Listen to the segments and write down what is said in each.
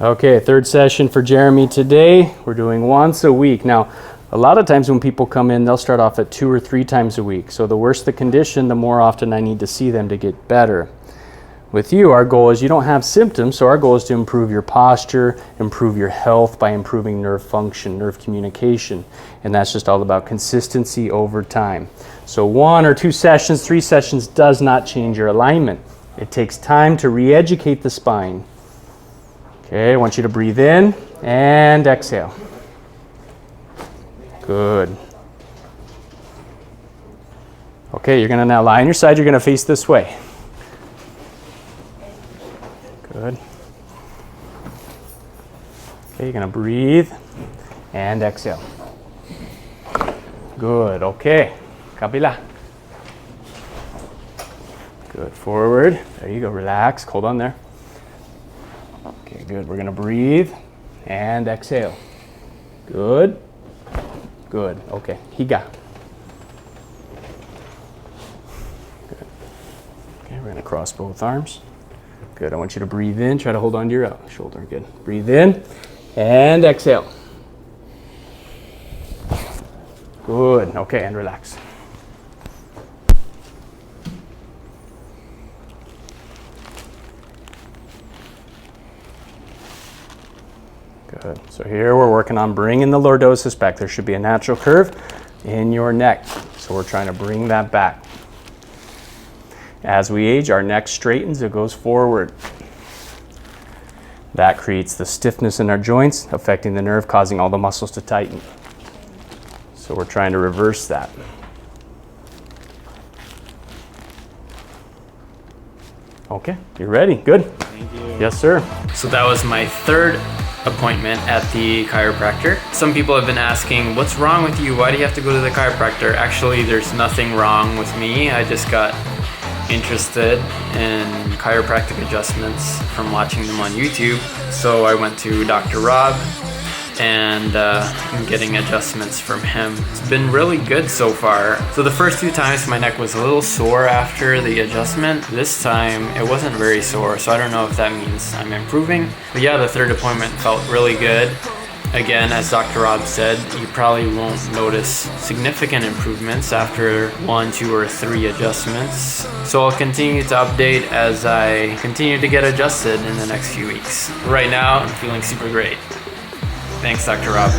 Okay, third session for Jeremy today. We're doing once a week. Now, a lot of times when people come in, they'll start off at 2 or 3 times a week. So the worse the condition, the more often I need to see them to get better. With you, our goal is you don't have symptoms, so our goal is to improve your posture, improve your health by improving nerve function, nerve communication. And that's just all about consistency over time. So 1 or 2 sessions, 3 sessions does not change your alignment. It takes time to re-educate the spine. Okay, I want you to breathe in and exhale. Good. Okay, you're gonna now lie on your side, you're gonna face this way. Good. Okay, you're gonna breathe and exhale. Good, okay. Kabila. Good, forward. There you go, relax, hold on there. Okay, good, we're gonna breathe and exhale. Good. Good, okay, higa. Good. Okay, we're gonna cross both arms. Good, I want you to breathe in, try to hold on to your shoulder, good. Breathe in and exhale. Good, okay, and relax. Good, so here we're working on bringing the lordosis back. There should be a natural curve in your neck. So we're trying to bring that back. As we age, our neck straightens, it goes forward. That creates the stiffness in our joints, affecting the nerve, causing all the muscles to tighten. So we're trying to reverse that. Okay, you ready? Good. Thank you. Yes, sir. So that was my third appointment at the chiropractor. Some people have been asking, what's wrong with you? Why do you have to go to the chiropractor? Actually, there's nothing wrong with me. I just got interested in chiropractic adjustments from watching them on YouTube. So I went to Dr. Rob and I'm getting adjustments from him. It's been really good so far. So the first 2 times my neck was a little sore after the adjustment. This time it wasn't very sore, so I don't know if that means I'm improving. But yeah, the third appointment felt really good. Again, as Dr. Rob said, you probably won't notice significant improvements after 1, 2, or 3 adjustments. So I'll continue to update as I continue to get adjusted in the next few weeks. Right now, I'm feeling super great. Thanks, Dr. Rob.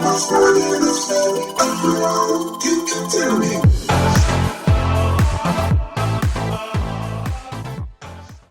Let's